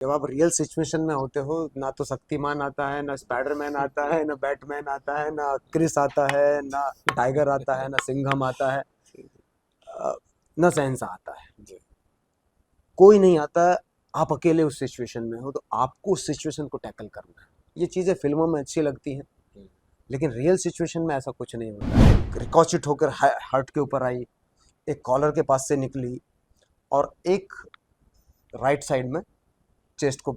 जब आप real situation में होते हो, ना तो शक्तिमान आता है, ना स्पाइडरमैन आता है, ना बैटमैन आता है, ना क्रिस आता है, ना टाइगर आता है, ना सिंघम आता है, अ, ना शहंशाह आता है। जी। कोई नहीं आता है। आप अकेले उस सिचुएशन में हो तो आपको उस सिचुएशन को टैकल करना है। ये चीज़ें फिल्मों में अच्छी लगती हैं, लेकिन रियल सिचुएशन में ऐसा कुछ नहीं होता है। रिकॉर्चिट होकर हार्ट के ऊपर आई, एक कॉलर के पास से निकली और एक राइट साइड में चेस्ट को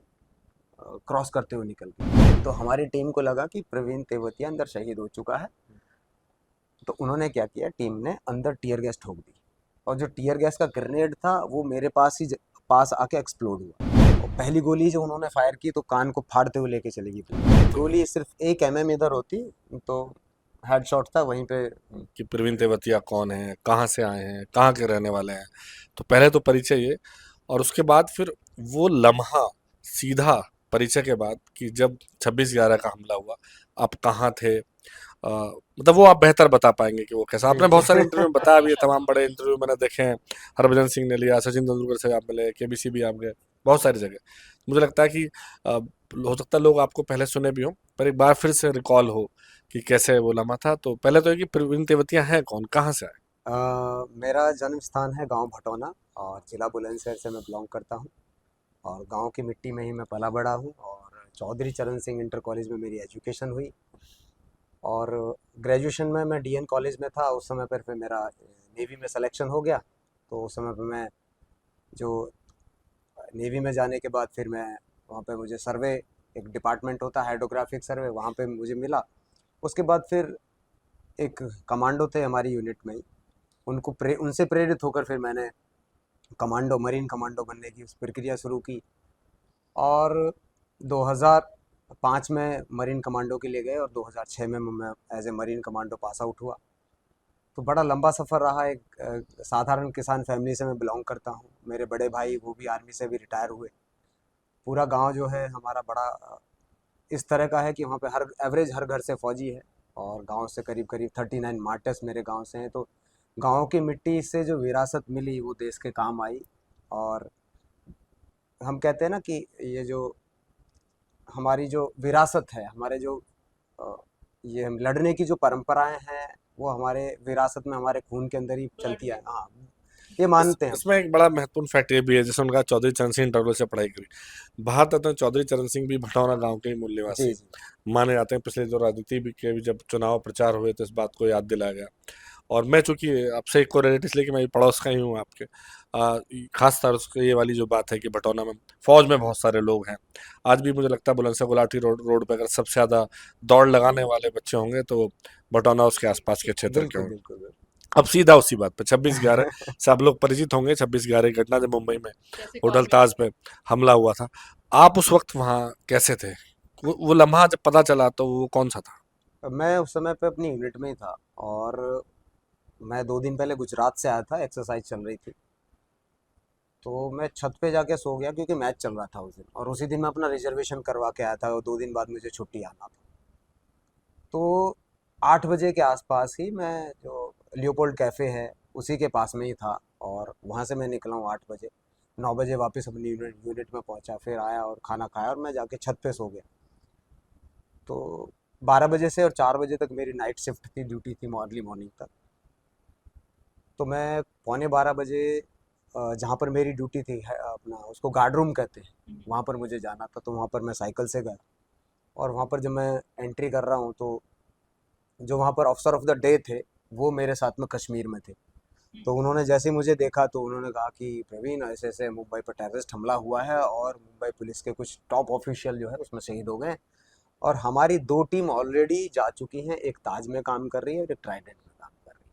क्रॉस करते हुए निकल गई। तो हमारी टीम को लगा कि प्रवीण तेवतिया अंदर शहीद हो चुका है। तो उन्होंने क्या किया, टीम ने अंदर टीयर गैस ठोक दी और जो टीयर गैस का ग्रेनेड था वो मेरे पास आके एक्सप्लोड हुआ। और पहली गोली जो उन्होंने फायर की तो कान को फाड़ते हुए लेके चली गई। गोली सिर्फ 1 mm इधर होती तो हेडशॉट था वहीं पे। कि प्रवीण तेवतिया कौन है, कहाँ से आए हैं, कहाँ के रहने वाले हैं। तो पहले तो परिचय ये, और उसके बाद फिर वो लम्हा सीधा परिचय के बाद कि जब 26/11 का हमला हुआ, आप कहाँ थे। मतलब वो आप बेहतर बता पाएंगे कि वो कैसा। जी आपने जी। बहुत सारे इंटरव्यू में बताया भी है, तमाम बड़े इंटरव्यू मैंने देखे हैं। हरभजन सिंह ने लिया, सचिन तेंदुलकर से आप मिले, केबीसी भी आप गए, बहुत सारी जगह। मुझे लगता है कि हो सकता है लोग आपको पहले सुने भी हों, पर एक बार फिर से रिकॉल हो कि कैसे वो लम्हा था। तो पहले तो ये कि प्रवीण तेवतिया है कौन, कहाँ से आए। मेरा जन्म स्थान है गांव भटौना और जिला बुलंदशहर से मैं बिलोंग करता हूँ। और गांव की मिट्टी में ही मैं पला बड़ा हूँ और चौधरी चरण सिंह इंटर कॉलेज में मेरी एजुकेशन हुई। और ग्रेजुएशन में मैं डीएन कॉलेज में था उस समय पर फिर मेरा नेवी में सिलेक्शन हो गया। तो उस समय पर मैं जो नेवी में जाने के बाद फिर मैं वहाँ पे मुझे सर्वे, एक डिपार्टमेंट होता है हाइड्रोग्राफिक सर्वे, वहाँ पे मुझे मिला। उसके बाद फिर एक कमांडो थे हमारी यूनिट में ही, उनसे प्रेरित होकर फिर मैंने कमांडो, मरीन कमांडो बनने की उस प्रक्रिया शुरू की। और 2005 में मरीन कमांडो के लिए गए और 2006 में मैं as a marine commando pass out हुआ। तो बड़ा लंबा सफ़र रहा। एक साधारण किसान फैमिली से मैं बिलोंग करता हूँ। मेरे बड़े भाई वो भी आर्मी से भी रिटायर हुए। पूरा गांव जो है हमारा बड़ा इस तरह का है कि वहाँ पे हर एवरेज हर घर से फौजी है। और गांव से करीब करीब 39 मार्टर्स मेरे गांव से हैं। तो गांव की मिट्टी से जो विरासत मिली वो देश के काम आई। और हम कहते हैं ना कि ये जो हमारी जो विरासत है, हमारे जो अ, ये हम लड़ने की जो परंपराएं हैं वो हमारे विरासत में, हमारे खून के अंदर ही चलती है। हाँ, ये मानते हैं हम। इसमें एक बड़ा महत्वपूर्ण फैक्ट ये भी है, जैसे उनका चौधरी चरण सिंह इंटरवल से पढ़ाई करी। भारत रत्न चौधरी चरण सिंह भी भटौरा गांव के ही मूल जी निवासी जी। माने जाते हैं। पिछले जो राजनीति भी के भी जब चुनाव प्रचार हुए तो इस बात को याद दिलाया गया। और मैं चूंकि आपसे एक कोरिलेट इसलिए कि मैं पड़ोस का ही हूँ आपके, खास तौर से ये वाली जो बात है कि भटौना में फौज में बहुत सारे लोग हैं। आज भी मुझे लगता है बुलंदशहर गुलाटी रोड रोड पे अगर सबसे ज्यादा दौड़ लगाने वाले बच्चे होंगे तो भटौना उसके आसपास के क्षेत्र के बिल्कुल होंगे। बिल्कुल बिल्कुल। अब सीधा उसी बात पे 26/11 से आप लोग परिचित होंगे। 26/11 की घटना जब मुंबई में होटल ताज पे हमला हुआ था, आप उस वक्त वहां कैसे थे। वो लम्हा जब पता चला तो वो कौन सा था। मैं उस समय पे अपनी यूनिट में ही था। और मैं 2 दिन पहले गुजरात से आया था, एक्सरसाइज चल रही थी। तो मैं छत पे जाके सो गया क्योंकि मैच चल रहा था उस दिन, और उसी दिन मैं अपना रिजर्वेशन करवा के आया था और 2 दिन बाद मुझे छुट्टी आना था। तो 8 बजे के आसपास ही मैं जो लियोपोल्ड कैफ़े है उसी के पास में ही था। और वहाँ से मैं निकला हूँ 8 बजे। 9 बजे वापस अपनी यूनिट में पहुँचा, फिर आया और खाना खाया और मैं जाके छत पे सो गया। तो 12 बजे से और 4 बजे तक मेरी नाइट शिफ्ट थी, ड्यूटी थी अर्ली मॉर्निंग तक। तो मैं पौने 12 बजे जहाँ पर मेरी ड्यूटी थी है अपना, उसको गार्ड रूम कहते हैं, वहाँ पर मुझे जाना था। तो वहाँ पर मैं साइकिल से गया। और वहाँ पर जब मैं एंट्री कर रहा हूँ तो जो वहाँ पर ऑफिसर ऑफ द डे थे वो मेरे साथ में कश्मीर में थे। तो उन्होंने जैसे ही मुझे देखा तो उन्होंने कहा कि प्रवीण, ऐसे ऐसे मुंबई पर टेररिस्ट हमला हुआ है और मुंबई पुलिस के कुछ टॉप ऑफिशियल जो है उसमें शहीद हो गए। और हमारी 2 टीम ऑलरेडी जा चुकी हैं, एक ताज में काम कर रही है और एक ट्राइडेंट में काम कर रही है।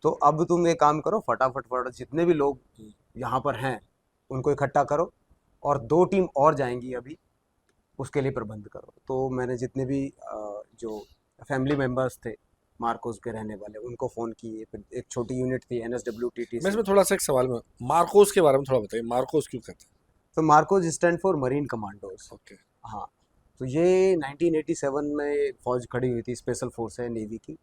तो अब तुम ये काम करो, फटाफट फटाफट जितने भी लोग यहाँ पर हैं उनको इकट्ठा करो, और 2 टीम और जाएंगी अभी, उसके लिए प्रबंध करो। तो मैंने जितने भी जो फैमिली मेम्बर्स थे मार्कोस के रहने वाले उनको फ़ोन किए। फिर एक छोटी यूनिट थी मैं NSWTTC। इसमें थोड़ा सा एक सवाल में, मार्कोस के बारे में थोड़ा बताइए, मार्कोस क्यों कहते तो Marcos stand for marine commandos. हैं। ओके। हाँ। तो ये 1987 में फौज खड़ी हुई थी, स्पेशल फोर्स है नेवी की।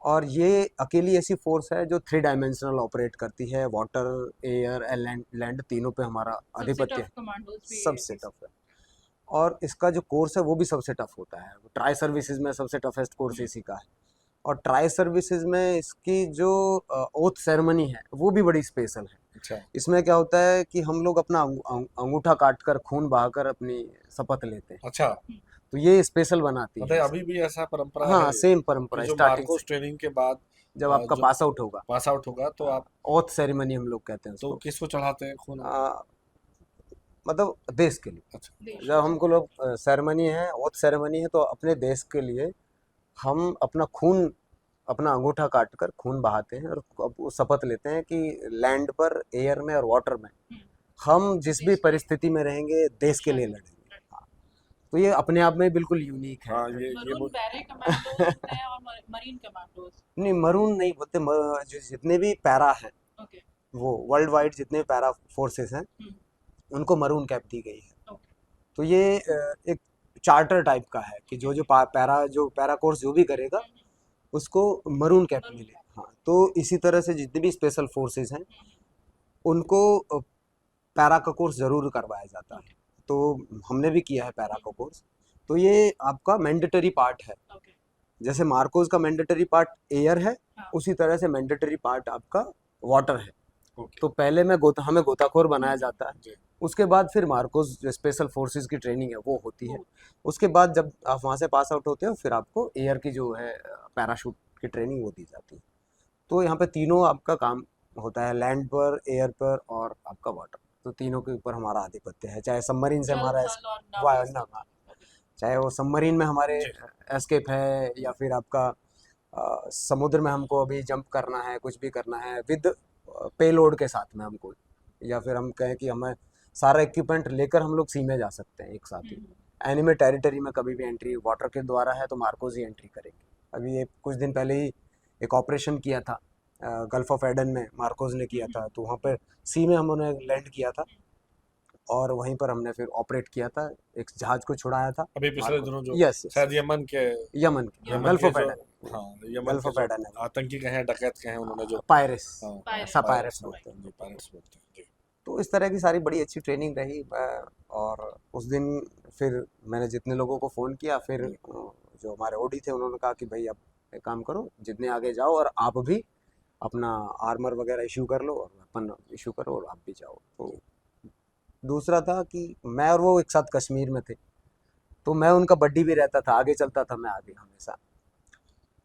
और ये अकेली ऐसी फोर्स है जो 3 डायमेंशनल ऑपरेट करती है, water, air and land, land तीनों पे हमारा सबसे आधिपत्य टफ है, कमांडोज भी सबसे टफ है। और इसका जो कोर्स है वो भी सबसे टफ होता है। ट्राई सर्विसेज में सबसे टफेस्ट कोर्स इसी का है। और ट्राई सर्विसेज में इसकी जो ओथ सेरेमनी है वो भी बड़ी स्पेशल है। अच्छा इसमें क्या होता है कि हम लोग अपना अंगूठा काट कर खून बहाकर अपनी शपथ लेते हैं, अच्छा, तो ये स्पेशल बनाती है मतलब इसे। अभी भी ऐसा परंपरा है हाँ, सेम कि परंपरा जो स्टार्टिंग मार्कोस से, ट्रेनिंग के बाद जब आपका जो पास आउट होगा, पास आउट होगा तो आप ओथ सेरेमनी हम लोग कहते हैं तो उसको। किसको चढ़ाते हैं खून? आ, मतलब देश के लिए, अच्छा देश जब हमको लोग सेरेमनी है, ओथ सेरेमनी है, तो अपने देश के लिए हम अपना खून, अपना अंगूठा काट कर खून बहाते हैं और अब वो शपथ लेते हैं कि लैंड पर, एयर में और वाटर में हम जिस भी देश के लिए परिस्थिति में रहेंगे देश के लिए लड़ेंगे। हाँ, तो ये अपने आप में बिल्कुल यूनिक है। हाँ ये मरून बैरे कमांडोज होते हैं और मरीन कमांडोज। नहीं, मरून नहीं बोलते, जो जितने भी पैरा हैं, ओके वो वर्ल्ड वाइड जितने पैरा फोर्सेस हैं उनको मरून कैप दी गई है। ओके तो ये एक चार्टर टाइप का है कि जो पैरा कोर्स जो भी करेगा उसको मरून कैप मिले। हाँ, तो इसी तरह से जितने भी स्पेशल फोर्सेस हैं उनको पैरा का कोर्स ज़रूर करवाया जाता है। तो हमने भी किया है पैरा का कोर्स। तो ये आपका मैंडेटरी पार्ट है। ओके जैसे मार्कोस का मैंडेटरी पार्ट एयर है, हाँ। उसी तरह से मैंडेटरी पार्ट आपका वाटर है। ओके तो पहले हमें गोताखोर बनाया जाता है, जी उसके बाद फिर मार्कोस जो स्पेशल फोर्सेस की ट्रेनिंग है वो होती है। उसके बाद जब आप वहाँ से पास आउट होते हो फिर आपको एयर की जो है पैराशूट की ट्रेनिंग वो दी जाती है। तो यहाँ पे तीनों आपका काम होता है, लैंड पर, एयर पर और आपका वाटर। तो तीनों के ऊपर हमारा आधिपत्य है, चाहे सबमरीन से जल हमारा थल और नभ वाह ये ना, सब। चाहे वो सबमरीन में हमारे जी एस्केप है या फिर आपका समुद्र में हमको अभी जंप करना है, कुछ भी करना है विद पेलोड के साथ में हमको, या फिर हम कहें कि हमें सारा इक्विपमेंट लेकर हम लोग सी में जा सकते हैं एक साथ ही। एनिमे टेरिटरी में कभी भी एंट्री वाटर के द्वारा है तो मार्कोस ही एंट्री करेंगे। अभी ये कुछ दिन पहले ही एक ऑपरेशन किया था गल्फ ऑफ एडन में, मार्कोस ने किया था। तो वहाँ पर सी में हमने लैंड किया था और वहीं पर हमने फिर ऑपरेट किया था, एक जहाज को छुड़ाया था अभी पिछले मार्कोस। दिनों जो यस यस, शायद यमन के यमन यमन गल्फ के ऑफ जो एडन, हाँ यमन गल्फ के ऑफ जो एडन है, आतंकी कहे डकैत कहे उन्होंने जो पायरेट्स, हाँ पायरेट्स ऐसा पायरेट्स पायरेट्स बोलते हैं। जी पायरेट्स बोलते हैं जी तो इस तरह की सारी बड़ी अच्छी ट्रेनिंग रही। और उस दिन फिर मैंने जितने लोगों को फ़ोन किया, फिर जी जो हमारे ओडी थे उन्होंने कहा कि भाई अब एक काम करो, जितने आगे जाओ और आप भी अपना आर्मर वगैरह इशू कर लो और वेपन इशू करो और आप भी जाओ। तो दूसरा था कि मैं और वो एक साथ कश्मीर में थे, तो मैं उनका बड्डी भी रहता था, आगे चलता था मैं आगे हमेशा।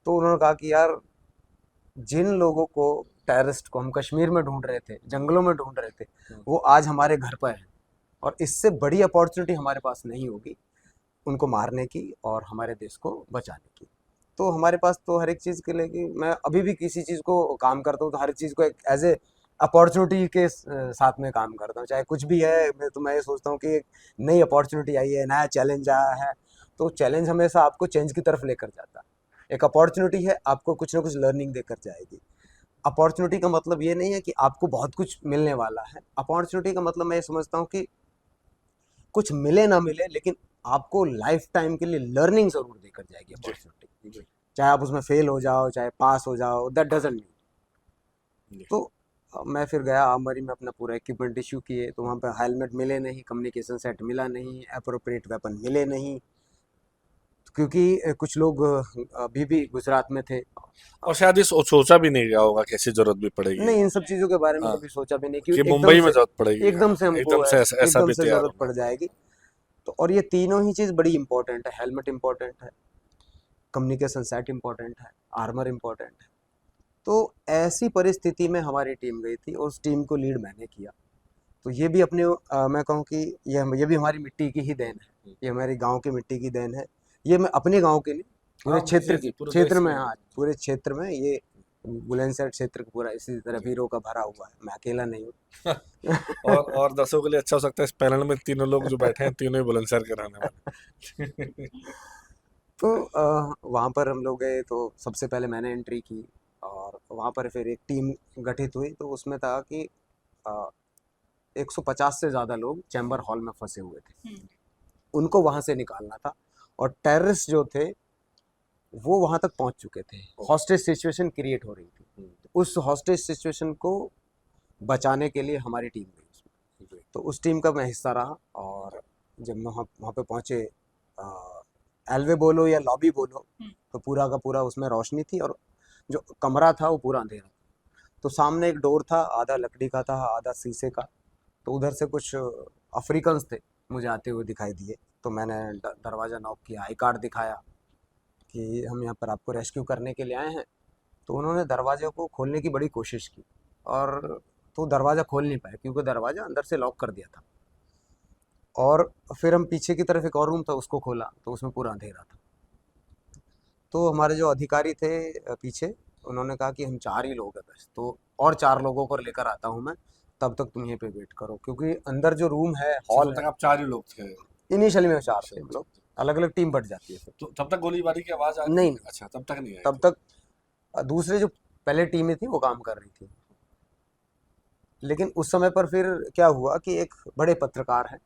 तो उन्होंने कहा कि यार, जिन लोगों को, टेररिस्ट को हम कश्मीर में ढूंढ रहे थे, जंगलों में ढूंढ रहे थे, वो आज हमारे घर पर हैं और इससे बड़ी अपॉर्चुनिटी हमारे पास नहीं होगी उनको मारने की और हमारे देश को बचाने की। तो हमारे पास तो हर एक चीज़ के लिए, कि मैं अभी भी किसी चीज़ को काम करता हूँ तो हर चीज़ को एक एज ए अपॉर्चुनिटी के साथ में काम करता हूँ। चाहे कुछ भी है, तो मैं ये सोचता हूँ कि एक नई अपॉर्चुनिटी आई है, नया चैलेंज आया है, तो चैलेंज हमेशा आपको चेंज की तरफ लेकर जाता है। एक अपॉर्चुनिटी है, आपको कुछ ना कुछ लर्निंग देकर जाएगी। अपॉर्चुनिटी का मतलब ये नहीं है कि आपको बहुत कुछ मिलने वाला है। अपॉर्चुनिटी का मतलब मैं ये समझता हूँ कि कुछ मिले ना मिले, लेकिन आपको लाइफ टाइम के लिए लर्निंग ज़रूर देकर जाएगी जी अपॉर्चुनिटी। जी चाहे आप उसमें फेल हो जाओ, चाहे पास हो जाओ, दैट डजंट मीन। जी तो मैं फिर गया आर्मरी में, अपना पूरा इक्विपमेंट इशू किए, तो वहाँ पे हेलमेट मिले नहीं, कम्युनिकेशन सेट मिला नहीं, अप्रोप्रिएट वेपन मिले नहीं, क्योंकि कुछ लोग अभी भी गुजरात में थे। और शायद ये सोचा भी नहीं गया होगा कि ऐसी जरूरत भी पड़ेगी नहीं, इन सब चीज़ों के बारे में हाँ कभी सोचा भी नहीं कि कि एकदम मुंबई में से, जरूरत पड़ेगी हाँ एकदम से हमको एकदम से ऐसा एकदम भी से तैयार ज़रूरत होना पड़ जाएगी। तो और ये तीनों ही चीज़ बड़ी इंपॉर्टेंट है, हेलमेट इंपॉर्टेंट है, कम्युनिकेशन सेट इंपॉर्टेंट है, आर्मर इंपॉर्टेंट है। तो ऐसी परिस्थिति में हमारी टीम गई थी और उस टीम को लीड मैंने किया। तो ये भी अपने मैं कहूँ कि ये भी हमारी मिट्टी की ही देन है, ये हमारी गांव की मिट्टी की देन है। ये मैं अपने गांव के लिए, पूरे हाँ क्षेत्र जी की, जी पूरे क्षेत्र देश में, में हाँ पूरे क्षेत्र में ये बुलंदशहर क्षेत्र पूरा इसी तरह जी वीरों का भरा हुआ है, मैं अकेला नहीं हूँ। और दर्शकों के लिए अच्छा हो सकता है इस पैनल में तीनों लोग जो बैठे हैं तीनों ही बुलंदशहर के रहने वाले तो वहाँ पर हम लोग गए, तो सबसे पहले मैंने एंट्री की और वहाँ पर फिर एक टीम गठित हुई। तो उसमें था कि अ, 150 से ज़्यादा लोग चैम्बर हॉल में फंसे हुए थे, उनको वहाँ से निकालना था। और टेररिस्ट जो थे वो वहां तक पहुंच चुके थे, हॉस्टेज सिचुएशन क्रिएट हो रही थी। उस हॉस्टेज सिचुएशन को बचाने के लिए हमारी टीम गई उसमें, तो उस टीम का मैं हिस्सा रहा। और जब मैं वहाँ पे पहुँचे, एलवे बोलो या लॉबी बोलो, तो पूरा का पूरा उसमें रोशनी थी और जो कमरा था वो पूरा अंधेरा था। तो सामने एक डोर था, आधा लकड़ी का था आधा शीशे का। तो उधर से कुछ अफ्रीकन्स थे मुझे आते हुए दिखाई दिए। तो मैंने दरवाज़ा नॉक किया, आई कार्ड दिखाया कि हम यहाँ पर आपको रेस्क्यू करने के लिए आए हैं। तो उन्होंने दरवाजे को खोलने की बड़ी कोशिश की, और तो दरवाज़ा खोल नहीं पाए क्योंकि दरवाज़ा अंदर से लॉक कर दिया था। और फिर हम पीछे की तरफ एक और रूम था, उसको खोला तो उसमें पूरा अंधेरा था। तो हमारे जो अधिकारी थे पीछे, उन्होंने कहा कि हम 4 ही लोग हैं बस, तो और 4 लोगों को लेकर आता हूँ मैं, तब तक तुम यहीं पे वेट करो, क्योंकि अंदर जो रूम है, हॉल तब तक है। आप 4 ही लोग थे। इनिशियली में 4 थे हम लोग, अलग अलग टीम बट जाती है फिर। तो तब तक गोलीबारी की आवाज आ रही नहीं, थी? अच्छा, तब तक नहीं आई तब थी। तक दूसरे जो पहले टीमें थी वो काम कर रही थी। लेकिन उस समय पर फिर क्या हुआ कि एक बड़े पत्रकार हैं,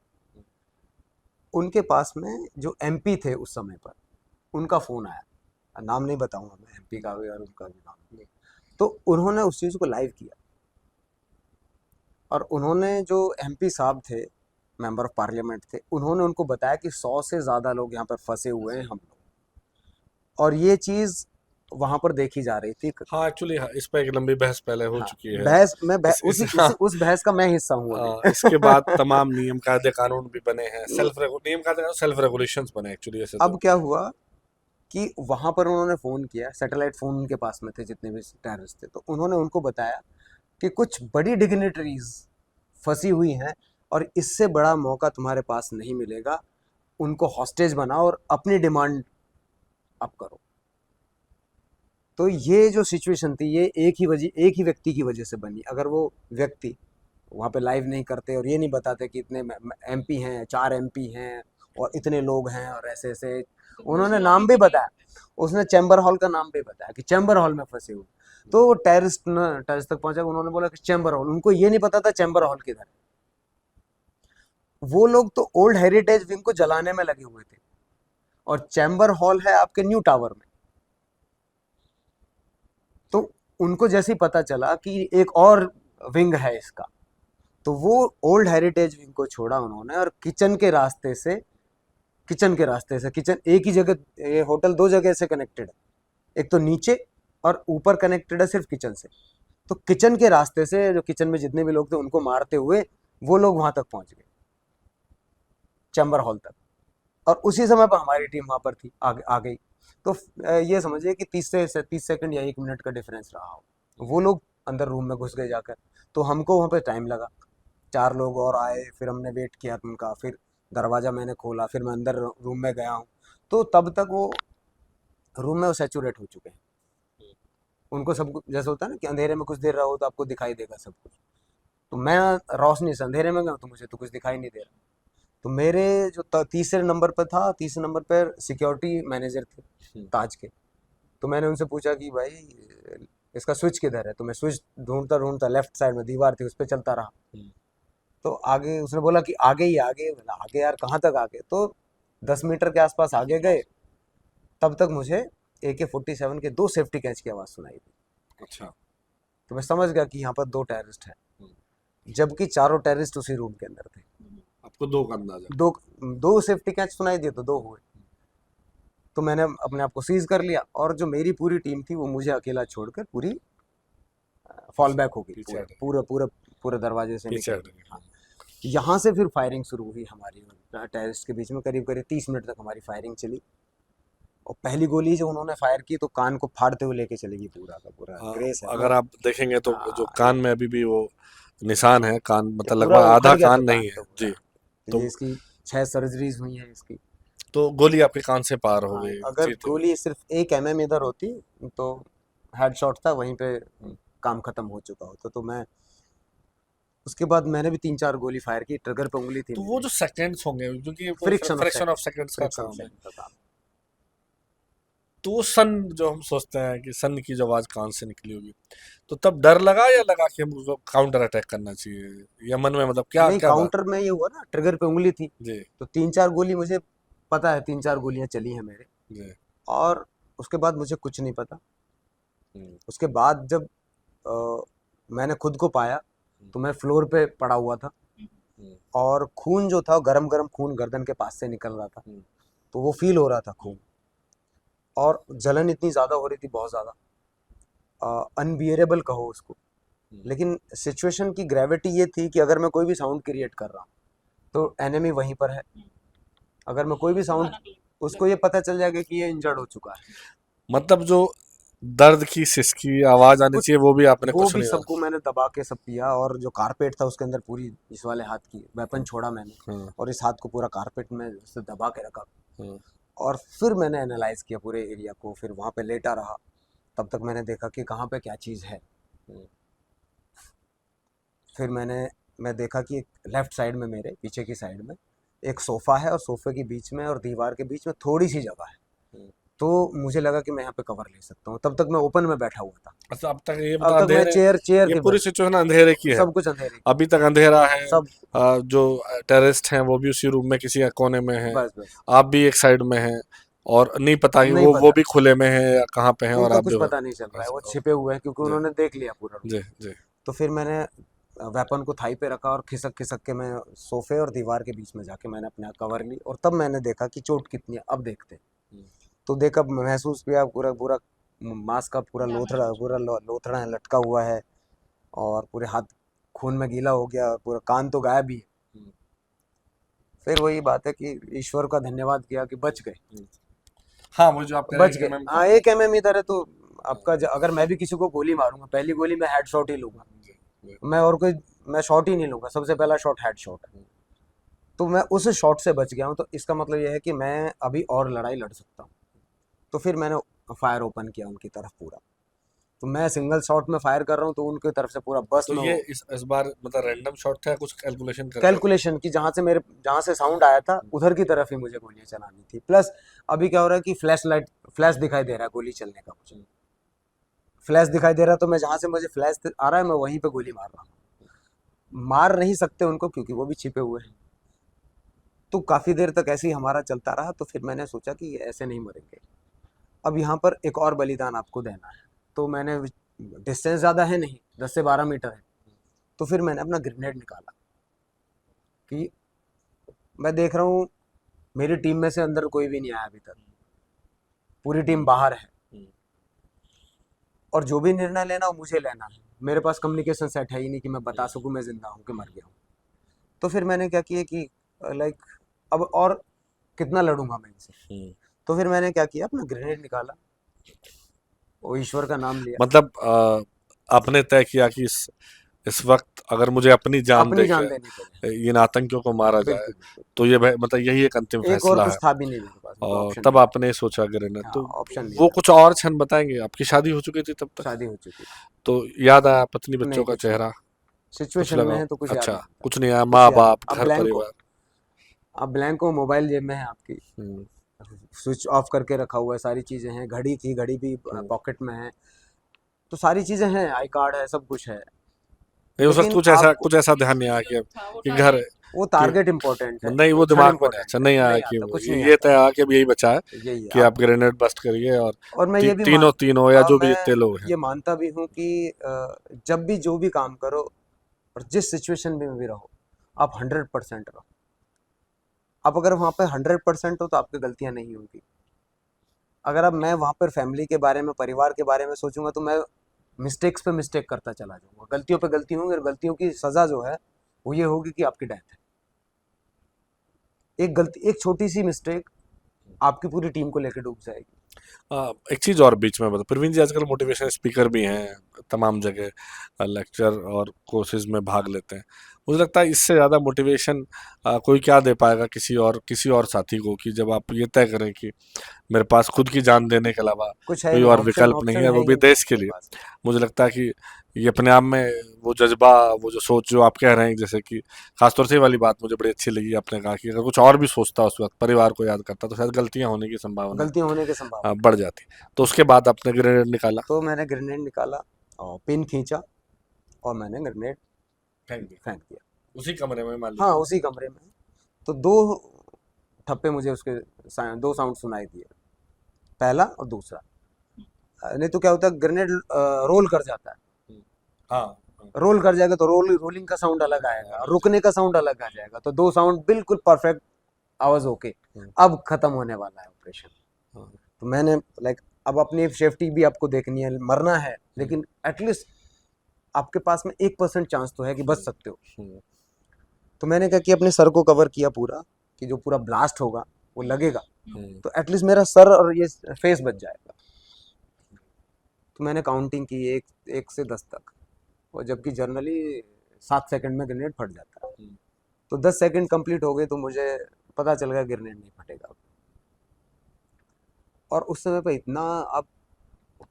उनके पास में जो एमपी थे उस समय पर, उनका फ़ोन आया। नाम नहीं बताऊंगा मैं एमपी का भी और उनका भी नाम नहीं। तो उन्होंने उस चीज़ को लाइव किया, और उन्होंने जो एमपी साहब थे, मेंबर ऑफ पार्लियामेंट थे, उन्होंने उनको बताया कि 100 से ज़्यादा लोग यहाँ पर फंसे हुए हैं हम लोग, और ये चीज़ वहाँ पर देखी जा रही थी। हाँ, एक्चुअली हाँ, इस पे एक लंबी बहस पहले हो हाँ, चुकी है। बहस मैं बह, इस उसी, हाँ, उसी उस बहस का मैं हिस्सा हूँ अभी। इसके बाद तमाम नियम कायदे कानून भी बने हैं, नियम कायदे कानून सेल्फ रेगुलेशंस बने एक्चुअली ऐसे अब तो। क्या हुआ कि वहाँ पर उन्होंने फ़ोन किया, सैटेलाइट फ़ोन उनके पास में थे जितने भी टेररिस्ट थे, तो उन्होंने उनको बताया कि कुछ बड़ी डिग्निटरीज फंसी हुई हैं, और इससे बड़ा मौका तुम्हारे पास नहीं मिलेगा, उनको हॉस्टेज बनाओ और अपनी डिमांड अप करो। तो ये जो सिचुएशन थी, ये एक ही व्यक्ति की वजह से बनी। अगर वो व्यक्ति वहाँ पे लाइव नहीं करते और ये नहीं बताते कि इतने एमपी हैं, 4 एमपी हैं और इतने लोग हैं और ऐसे ऐसे, उन्होंने नाम भी बताया, उसने चैम्बर हॉल का नाम भी बताया कि चैम्बर हॉल में फंसे हुए। तो टेररिस्ट तक पहुंचा, उन्होंने बोला कि चैम्बर हॉल, उनको ये नहीं पता था चैम्बर हॉल किधर है। वो लोग तो ओल्ड हेरिटेज विंग को जलाने में लगे हुए थे, और चैम्बर हॉल है आपके न्यू टावर में। तो उनको जैसे ही पता चला कि एक और विंग है इसका, तो वो ओल्ड हेरिटेज विंग को छोड़ा उन्होंने, और किचन एक ही जगह, ये होटल 2 जगह से कनेक्टेड है, एक तो नीचे और ऊपर कनेक्टेड है सिर्फ किचन से। तो किचन के रास्ते से जो किचन में जितने भी लोग थे उनको मारते हुए वो लोग वहां तक पहुंच गए, चैम्बर हॉल तक। और उसी समय पर हमारी टीम वहां पर थी, आ गई। तो ये समझिए कि 30 सेकंड या 1 मिनट का डिफरेंस रहा हो। वो लोग अंदर रूम में घुस गए जाकर, तो हमको वहाँ पे टाइम लगा। 4 लोग और आए, फिर हमने वेट किया उनका, फिर दरवाज़ा मैंने खोला, फिर मैं अंदर रूम में गया हूँ। तो तब तक वो रूम में वो सैचुरेट हो चुके हैं। उनको सब कुछ जैसे होता है ना कि अंधेरे में कुछ देर रहो तो आपको दिखाई देगा सब कुछ। तो मैं रोशनी से अंधेरे में गया तो मुझे तो कुछ दिखाई नहीं दे रहा। तो मेरे जो तीसरे नंबर पर था, तीसरे नंबर पर सिक्योरिटी मैनेजर थे ताज के। तो मैंने उनसे पूछा कि भाई इसका स्विच किधर है? तो मैं स्विच ढूंढता ढूंढता लेफ्ट साइड में दीवार थी उस पर चलता रहा। तो आगे उसने बोला कि आगे ही आगे। बोला आगे यार कहाँ तक आगे? तो 10 मीटर के आसपास आगे गए, तब तक मुझे AK-47 के 2 सेफ्टी कैच की आवाज़ सुनाई दी। अच्छा। तो मैं समझ गया कि यहाँ पर 2 टेररिस्ट हैं, जबकि चारों टेररिस्ट उसी रूम के अंदर थे। आपको 2 का अंदाजा? 2 सेफ्टी कैच सुनाई दिए तो 2 हुए। तो मैंने अपने आप को सीज कर लिया, और जो मेरी पूरी टीम थी वो मुझे अकेला छोड़कर पूरी फॉल बैक हो गई, पीछे पूरे हट गई। पूरे पूरे पूरे दरवाजे से पीछे निकल हट गई। गई। हाँ। यहाँ से फिर फायरिंग शुरू हुई हमारी और टेररिस्ट के बीच में। करीब करीब 30 मिनट तक हमारी फायरिंग चली, और पहली गोली जो उन्होंने फायर की तो कान को फाड़ते हुए लेके चलेगी, पूरा का पूरा ग्रेस है ना। अगर आप देखेंगे तो जो हाँ, कान में अभी भी वो निशान है, कान ये मतलब पूरा लगभग आधा उखड़ गया था कान कान नहीं है तो जी। पूरा। तो तो ये इसकी 6 सर्जरीज हुई हैं इसकी। तो गोली आपके कान से पार हो हाँ, गई अगर जी। तो गोली सिर्फ 1 mm इधर होती तो हेडशॉट था, वहीं पे काम खत्म हो चुका होता। तो मैं उसके बाद मैंने भी 3-4 गोली फायर की, ट्रिगर पे उंगली थी वो मेरी। जो सेकंड्स होंगे, क्योंकि वो friction of fraction of second, seconds का फ्रिक्शन ऑफ काम है। सेकंड का काम। तो वो सन जो हम सोचते हैं कि सन की जो आवाज कान से निकली होगी, तो तब डर लगा या लगा कि हमको काउंटर अटैक करना चाहिए, या मन में मतलब क्या नहीं, क्या बात? काउंटर में ये हुआ ना, ट्रिगर पे उंगली थी, जी तो 3-4 गोली मुझे पता है, 3-4 गोलियां चली हैं मेरे। जी। और उसके बाद मुझे कुछ नहीं पता। हम्म, उसके बाद जब मैंने खुद को पाया तो मैं फ्लोर पे पड़ा हुआ था हम्म, और खून जो था गरम गरम खून गर्दन के पास से निकल रहा था। हम्म, तो वो फील हो रहा था खून, और जलन इतनी ज़्यादा हो रही थी, बहुत ज़्यादा, अनबियरेबल कहो उसको। हम्म, लेकिन सिचुएशन की ग्रेविटी ये थी कि अगर मैं कोई भी साउंड क्रिएट कर रहा हूँ तो एनिमी वहीं पर है। अगर मैं कोई भी साउंड, भयानक उसको ये पता चल जाएगा कि ये इंजर्ड हो चुका है। मतलब जो दर्द की सिसकी आवाज आनी कुछ चाहिए वो भी आपने वो कुछ भी नहीं सबको मैंने दबा के सब पिया, और जो कारपेट था उसके अंदर पूरी इस वाले हाथ की वेपन छोड़ा मैंने, हाँ, और इस हाथ को पूरा कारपेट में से दबा के रखा। हाँ, और फिर मैंने एनालाइज किया पूरे एरिया को, फिर वहाँ पे लेटा रहा। तब तक मैंने देखा कि कहाँ पे क्या चीज़ है। हम्म, फिर मैं देखा कि लेफ्ट साइड में, मेरे पीछे की साइड में एक सोफ़ा है, और सोफ़े के बीच में और दीवार के बीच में थोड़ी सी जगह है। हम्म। तो मुझे लगा कि मैं यहाँ पे कवर ले सकता हूँ। तब तक मैं ओपन में बैठा हुआ था। अच्छा, अब तक ये अब बता तक मैं अंधेरे, चेयर चेयर ये के पूरी सिचुएशन अंधेरे की है, सब कुछ अंधेरे की, अभी तक अंधेरा है। सब। जो टेररिस्ट हैं वो भी उसी रूम में किसी कोने में हैं, बस बस, आप भी एक साइड में हैं, और नहीं पता कि नहीं वो पता, भी खुले में है या कहाँ पे हैं, और उनका आप कुछ भी हो। पता नहीं चल रहा है, वो अच्छा, छिपे हुए हैं क्योंकि जी, उन्होंने देख लिया पूरा रूम। जी, जी, तो फिर मैंने वेपन को थाई पे रखा और खिसक खिसक के मैं सोफे और दीवार के बीच में जाके मैंने अपने आप कवर ली, और तब मैंने देखा कि चोट कितनी है। अब देखते हैं। हम्म, तो देखा, महसूस किया पूरा पूरा मांस का पूरा लोथड़ा, डैमेज। पूरा लोथड़ा है, लटका हुआ है, और पूरे हाथ खून में गीला हो गया, पूरा कान तो गायब ही है। हम्म, फिर वही बात है कि ईश्वर का धन्यवाद किया कि बच गए। हम्म। हाँ, वो जो आप कह रहे बच हैं कि गए, MM हाँ, का। 1 mm इधर है तो आपका अगर मैं भी किसी को गोली मारूंगा, पहली गोली मैं हेड शॉट ही लूंगा। जी, जी, मैं और कोई, मैं शॉट ही नहीं लूंगा, सबसे पहला शॉट हेड शॉट है। हम्म, तो मैं उस शॉट से बच गया हूँ, तो इसका मतलब यह है कि मैं अभी और लड़ाई लड़ सकता हूँ। तो फिर मैंने फायर ओपन किया उनकी तरफ पूरा। तो मैं सिंगल शॉट में फायर कर रहा हूँ, तो उनकी तरफ से पूरा बस तो में ये इस बार मतलब रैंडम शॉट था या कुछ कैलकुलेशन करके? कैलकुलेशन की, जहाँ से साउंड आया था उधर की तरफ ही मुझे गोलियां चलानी थी। प्लस अभी क्या हो रहा है कि फ्लैश दिखाई दे रहा है गोली चलने का, मुझे फ्लैश दिखाई दे रहा है, तो मैं जहाँ से मुझे फ्लैश आ रहा है मैं वहीं पे गोली मार रहा हूँ। मार नहीं सकते उनको क्योंकि वो भी छिपे हुए हैं। तो काफ़ी देर तक ऐसे ही हमारा चलता रहा। तो फिर मैंने सोचा कि ये ऐसे नहीं मरेंगे, अब यहाँ पर एक और बलिदान आपको देना है। तो मैंने, डिस्टेंस ज़्यादा है नहीं, 10 से 12 मीटर है। तो फिर मैंने अपना ग्रेनेड निकाला कि मैं देख रहा हूँ मेरी टीम में से अंदर कोई भी नहीं आया अभी तक, पूरी टीम बाहर है, हम्म, और जो भी निर्णय लेना हो मुझे लेना है। मेरे पास कम्युनिकेशन सेट है ही नहीं कि मैं बता सकूँ मैं जिंदा हूँ कि मर गया हूँ। तो फिर मैंने क्या किया कि लाइक, अब और कितना लड़ूंगा मैं इनसे। हम्म। तो फिर मैंने क्या किया, अपना ग्रेनेड निकाला, वो ईश्वर का नाम लिया। मतलब आपने तय किया कि इस वक्त अगर मुझे अपनी जान अपनी देके जान देनी पड़े, इन आतंकियों को मारा जाए, बिल्कुल बिल्कुल। तो ये मतलब यही एक अंतिम एक और फैसला कुछ है। था भी नहीं मेरे पास, कोई और ऑप्शन तब नहीं था। आपने सोचा ग्रेनेड, हाँ, तो ऑप्शन नहीं वो था। कुछ और क्षण बताएंगे? आपकी शादी हो चुकी थी तब तक? शादी हो चुकी थी। तो याद आया पत्नी बच्चों नहीं, का कुछ नहीं, चेहरा? कुछ सिचुएशन में लगा? है तो कुछ याद अच्छा, नहीं आता। कुछ नहीं आया, कुछ माँ याद नहीं, बाप अब घर ब्लैंक हो। परिवार? अब ब्लैंक हो, मोबाइल जेब में है आपकी, हम्म, स्विच ऑफ करके रखा हुआ है, सारी चीज़ें हैं, घड़ी थी, घड़ी भी हम्म। पॉकेट में है। तो सारी चीज़ें हैं, आई कार्ड है, सब कुछ है। नहीं, उस वक्त लेकिन आपको, कुछ ऐसा ध्यान नहीं आया था वो कि घर, टारगेट। वो कि टारगेट इम्पोर्टेंट है, नहीं, वो वो क्षण दिमाग में नहीं, अच्छा इम्पोर्टेंट है, नहीं आया नहीं कि आता, कुछ नहीं ये आता। तय आया कि अब यही बचा है यही है कि आप अब। ग्रेनेड बस्ट करिए, और और मैं ये भी मान, तीनों तीनों या हाँ, जो भी मैं जितने लोग हैं। ये मानता भी हूँ कि जब भी जो भी काम करो और जिस सिचुएशन में भी रहो, आप 100% रहो। आप अगर वहाँ पे 100% हो तो आपकी गलतियाँ नहीं होंगी। अगर अब मैं वहाँ पर फैमिली के बारे में, परिवार के बारे में सोचूंगा, तो मैं मिस्टेक्स पे मिस्टेक करता चला जाऊंगा, गलतियों पे गलती होंगी, और गलतियों की सज़ा जो है वो ये होगी कि आपकी डेथ है। एक गलती, एक छोटी सी मिस्टेक आपकी पूरी टीम को लेकर डूब जाएगी। एक चीज़ और बीच में बता, प्रवीण जी आजकल मोटिवेशन स्पीकर भी हैं, तमाम जगह लेक्चर और कोर्सेज में भाग लेते हैं। मुझे लगता है इससे ज़्यादा मोटिवेशन कोई क्या दे पाएगा किसी और साथी को, कि जब आप ये तय करें कि मेरे पास खुद की जान देने के अलावा कुछ है ही कोई नहीं, और ऑप्शन विकल्प नहीं ऑप्शन है, है वो ही भी नहीं देश के आपके लिए। पास। मुझे लगता है कि ये अपने आप में वो जज्बा, वो जो सोच जो आप कह रहे हैं, जैसे कि खासतौर से ये वाली बात मुझे बड़ी अच्छी लगी, आपने कहा कि अगर कुछ और भी सोचता उस वक्त, परिवार को याद करता, तो शायद गलतियां होने की संभावना गलतियाँ होने की संभावना बढ़ जाती। तो उसके बाद आपने ग्रेनेड निकाला? है। तो मैंने ग्रेनेड निकाला और पिन खींचा, और मैंने ग्रेनेड फेंक दिया फेंक दिया। उसी कमरे में, मान हाँ, लीजिए? उसी कमरे में। तो दो ठप्पे मुझे उसके, दो साउंड सुनाई दिए, पहला और दूसरा। नहीं तो क्या होता है, ग्रेनेड रोल कर जाता है। हाँ हाँ रोल कर जाएगा तो रोलिंग का साउंड अलग आएगा, रुकने का साउंड अलग आ जाएगा, तो दो साउंड बिल्कुल परफेक्ट आवाज ओके। अब खत्म होने वाला है ऑपरेशन। हाँ, तो मैंने लाइक अब अपनी सेफ्टी भी आपको देखनी है, मरना है लेकिन एटलीस्ट आपके पास में 1% चांस तो है कि बच सकते हो। हम्म, तो मैंने क्या किया, अपने सर को कवर किया पूरा, कि जो पूरा ब्लास्ट होगा वो लगेगा हम्म, तो एटलीस्ट मेरा सर और ये फेस बच जाएगा। तो मैंने काउंटिंग की एक से 10 तक, और जबकि जनरली 7 सेकंड में ग्रेनेड फट जाता है। हम्म, तो 10 सेकंड कंप्लीट हो गए तो मुझे पता चल गया ग्रेनेड नहीं फटेगा। और उस समय पे इतना, आप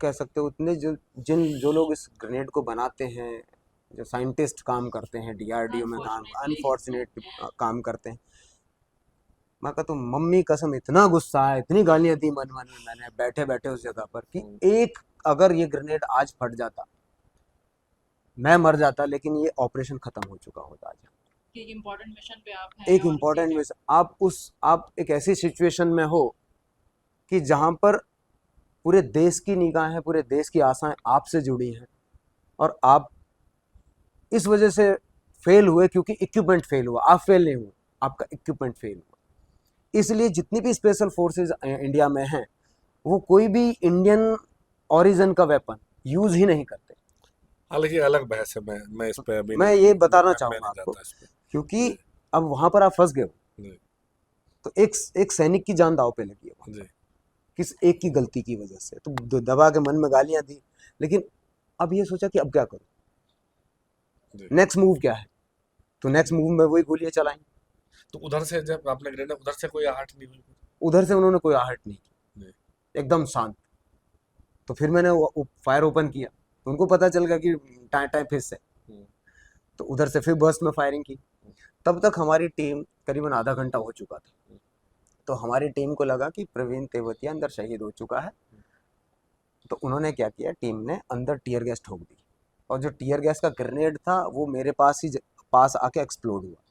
कह सकते हो इतने जो लोग इस ग्रेनेड को बनाते हैं, जो साइंटिस्ट काम करते हैं डीआरडीओ में काम, अनफॉर्चुनेट काम करते हैं, मैं कहता हूँ मम्मी कसम इतना गुस्सा है, इतनी गालियां दी मन मन में मैंने बैठे बैठे उस जगह पर, कि एक अगर ये ग्रेनेड आज फट जाता मैं मर जाता, लेकिन ये ऑपरेशन खत्म हो चुका होता आज। कि एक इम्पोर्टेंट मिशन पे आप हैं एक और इम्पोर्टेंट ठीक है। मिशन, आप एक ऐसी सिचुएशन में हो कि जहां पर पूरे देश की निगाहें, पूरे देश की आशाएं आपसे जुड़ी हैं, और आप इस वजह से फेल हुए क्योंकि इक्विपमेंट फेल हुआ। आप फेल नहीं हुए, आपका इक्विपमेंट फेल हुआ। इसलिए जितनी भी स्पेशल फोर्सेस इंडिया में हैं, वो कोई भी इंडियन ओरिजिन का वेपन यूज ही नहीं करते। हालांकि अलग बहस है, मैं इस पे अभी मैं नहीं, ये बताना मैं चाहूंगा नहीं आपको, जाता इस पे। क्योंकि जी अब वहां पर आप फंस गए हो, जी तो एक सैनिक की जान दांव पे लगी है वहां जी पर, किस एक की गलती की वजह से। तो दबा के मन में गालियां दी, लेकिन अब ये सोचा कि अब क्या करूं, जी। नेक्स्ट मूव क्या है। तो नेक्स्ट मूव में वही गोलियां चलाई। तो उधर से जब आपने ग्रेनेड, उधर से कोई आहट नहीं हुई? उधर से उन्होंने कोई आहट नहीं की, जी एकदम शांत। तो फिर मैंने फायर ओपन किया, तो उनको पता चल गया कि टाइम टाइम फिर से। हम्म, तो उधर से फिर बर्स्ट में फायरिंग की। तब तक हमारी टीम करीबन आधा घंटा हो चुका था। तो हमारी टीम को लगा कि प्रवीण तेवतिया अंदर शहीद हो चुका है। तो उन्होंने क्या किया, टीम ने अंदर टीयर गैस ठोक दी, और जो टीयर गैस का ग्रेनेड था वो मेरे पास आके एक्सप्लोड हुआ।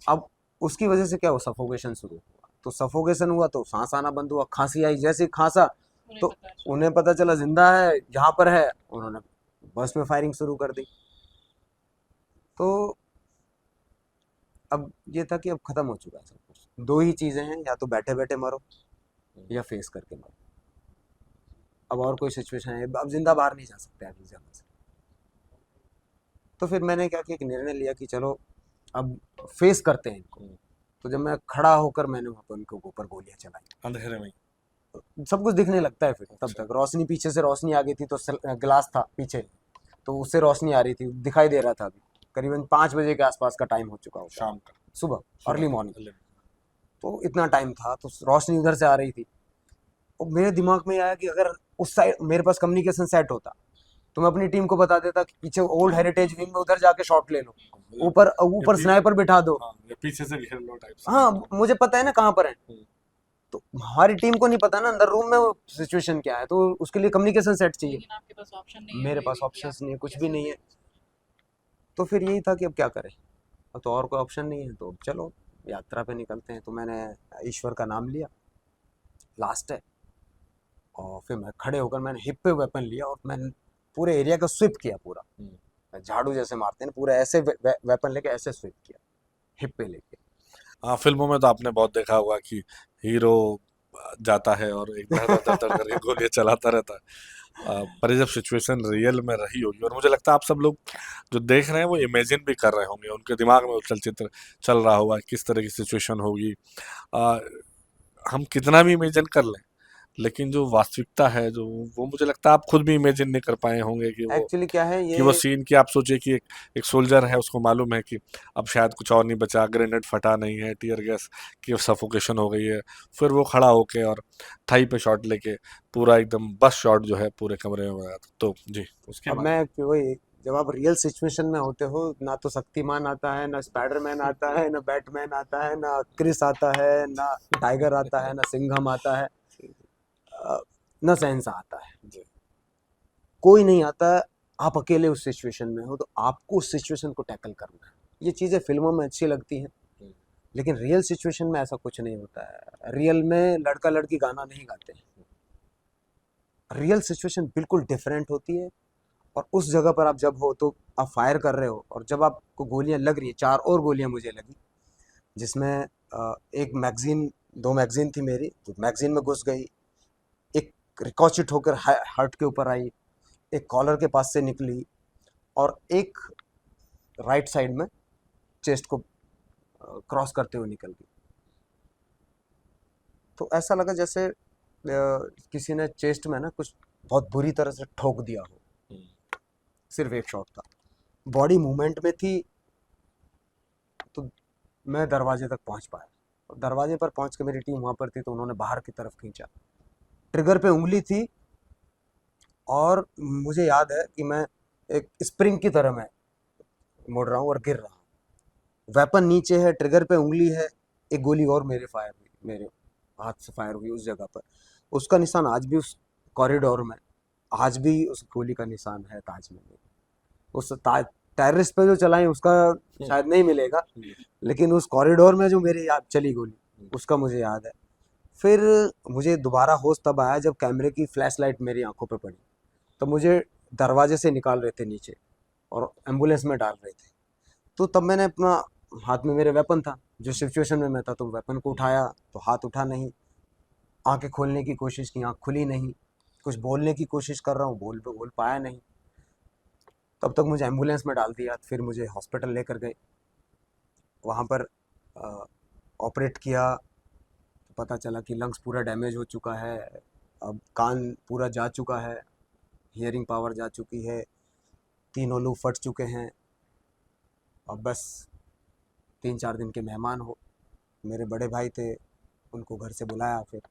अब उसकी वजह से क्या हुआ, सफोकेशन शुरू हुआ। तो सफोकेशन हुआ तो सांस आना बंद हुआ, खांसी आई, जैसे ही खांसा उन्हें तो पता है। उन्हें पता चला जिंदा है, यहाँ पर है। उन्होंने बस में फायरिंग शुरू कर दी। तो अब ये था कि अब खत्म हो चुका है सब कुछ। दो ही चीजें हैं, या तो बैठे बैठे मरो या फेस करके मरो। अब और कोई सिचुएशन है, अब जिंदा बाहर नहीं जा सकते आप इस जगह से। तो फिर मैंने क्या किया कि निर्णय लिया कि चलो अब फेस करते हैं इनको। तो जब मैं खड़ा होकर मैंने वहां पर उनके ऊपर गोलियां चलाई, अंधेरे में? सब कुछ दिखने लगता है फिर। तब अच्छा। तक रोशनी, पीछे से रोशनी आ गई थी, तो ग्लास था पीछे, तो उससे रोशनी आ रही थी, दिखाई दे रहा था। अभी करीबन 5 बजे के आसपास का टाइम हो चुका होगा, शाम का? सुबह अर्ली मॉर्निंग। early। तो इतना टाइम था, तो रोशनी उधर से आ रही थी। और मेरे दिमाग में आया कि अगर उस साइड मेरे पास कम्युनिकेशन सेट होता, तो मैं अपनी टीम को बता देता कि पीछे ओल्ड हेरिटेज विंग में उधर जाके शॉट ले लो, ऊपर या ऊपर स्नाइपर बिठा दो। हाँ, या पीछे से घेर लो टाइप से। हाँ, मुझे पता है ना कहाँ पर है। हम्म, तो हमारी टीम को नहीं पता ना अंदर रूम में वो सिचुएशन क्या है, तो उसके लिए कम्युनिकेशन सेट चाहिए। लेकिन आपके पास ऑप्शन नहीं है मेरे कोई पास भी कि ऑप्शंस आप नहीं है, कुछ भी कैसे नहीं है। तो फिर यही था कि अब क्या करें, अब तो और कोई ऑप्शन नहीं है, तो अब चलो यात्रा पे निकलते हैं। तो मैंने ईश्वर का नाम लिया, लास्ट है। और फिर मैं खड़े होकर मैंने हिप पे वेपन लिया, और मैंने पूरे एरिया का स्विप किया पूरा। झाड़ू जैसे मारते हैं ना, पूरा ऐसे वेपन लेके ऐसे स्विप किया, हिप पे लेके। हाँ, फिल्मों में तो आपने बहुत देखा होगा कि हीरो जाता है और एक धड़ धड़ धड़ धड़ करके गोलियां चलाता रहता है। पर ये जब सिचुएशन रियल में रही होगी, और मुझे लगता है आप सब लोग जो देख रहे हैं वो इमेजिन भी कर रहे होंगे, उनके दिमाग में वो चलचित्र चल रहा होगा किस तरह की सिचुएशन होगी। आ, हम कितना भी इमेजिन कर लें, लेकिन जो वास्तविकता है, जो वो मुझे लगता है आप खुद भी इमेजिन नहीं कर पाए होंगे एक्चुअली क्या है कि वो ये, सीन कि आप सोचिए कि एक सोल्जर है, उसको मालूम है कि अब शायद कुछ और नहीं बचा, ग्रेनेड फटा नहीं है, टीयर गैस की सफोकेशन हो गई है। फिर वो खड़ा होके और थाई पे शॉट लेके पूरा एकदम बस शॉट जो है पूरे कमरे में बनाया। तो जी, उसके अब बाद मैं वही, जब आप रियल सिचुएशन में होते हो, ना तो शक्तिमान आता है, ना स्पाइडरमैन आता है, ना बैटमैन आता है, ना क्रिस आता है, ना टाइगर आता है, ना सिंघम आता है, ना शहंशाह आता है। जी कोई नहीं आता है। आप अकेले उस सिचुएशन में हो, तो आपको उस सिचुएशन को टैकल करना है। ये चीज़ें फिल्मों में अच्छी लगती हैं, लेकिन रियल सिचुएशन में ऐसा कुछ नहीं होता है। रियल में लड़का लड़की गाना नहीं गाते हैं, रियल सिचुएशन बिल्कुल डिफरेंट होती है। और उस जगह पर आप जब हो तो आप फायर कर रहे हो, और जब आपको गोलियां लग रही है, 4 और गोलियां मुझे लगी, जिसमें एक मैगजीन, 2 मैगजीन थी मेरी, तो मैगजीन में घुस गई, एक रिकॉर्डेड होकर हार्ट के ऊपर आई, एक कॉलर के पास से निकली, और एक राइट साइड में चेस्ट को क्रॉस करते हुए निकल गई। तो ऐसा लगा जैसे किसी ने चेस्ट में ना कुछ बहुत बुरी तरह से ठोक दिया हो। सिर्फ एक शॉट था, बॉडी मूवमेंट में थी, तो मैं दरवाजे तक पहुंच पाया। और दरवाजे पर पहुंच के मेरी टीम वहां पर थी, तो उन्होंने बाहर की तरफ खींचा, ट्रिगर पे उंगली थी, और मुझे याद है कि मैं एक स्प्रिंग की तरह मैं मुड़ रहा हूँ और गिर रहा हूँ। वेपन नीचे है, ट्रिगर पे उंगली है, एक गोली और फायर हुई, मेरे हाथ से फायर हुई उस जगह पर। उसका निशान आज भी उस कॉरिडोर में, आज भी उस गोली का निशान है ताज में। उस टेररिस्ट पे जो चलाई उसका शायद नहीं मिलेगा, लेकिन उस कॉरिडोर में जो मेरी याद चली गोली, उसका मुझे याद है। फिर मुझे दोबारा होश तब आया जब कैमरे की फ्लैश लाइट मेरी आंखों पे पड़ी, तो मुझे दरवाजे से निकाल रहे थे नीचे और एम्बुलेंस में डाल रहे थे। तो तब मैंने अपना, हाथ में मेरे वेपन था, जो सिचुएशन में मैं था, तो वेपन को उठाया तो हाथ उठा नहीं, आंखें खोलने की कोशिश की, आंख खुली नहीं, कुछ बोलने की कोशिश कर रहा हूँ, बोल पाया नहीं। तब तक मुझे एम्बुलेंस में डाल दिया, फिर मुझे हॉस्पिटल लेकर गए, वहाँ पर ऑपरेट किया, तो पता चला कि लंग्स पूरा डैमेज हो चुका है, अब कान पूरा जा चुका है, हियरिंग पावर जा चुकी है, 3 लूप फट चुके हैं। अब बस 3-4 दिन के मेहमान हो। मेरे बड़े भाई थे, उनको घर से बुलाया, फिर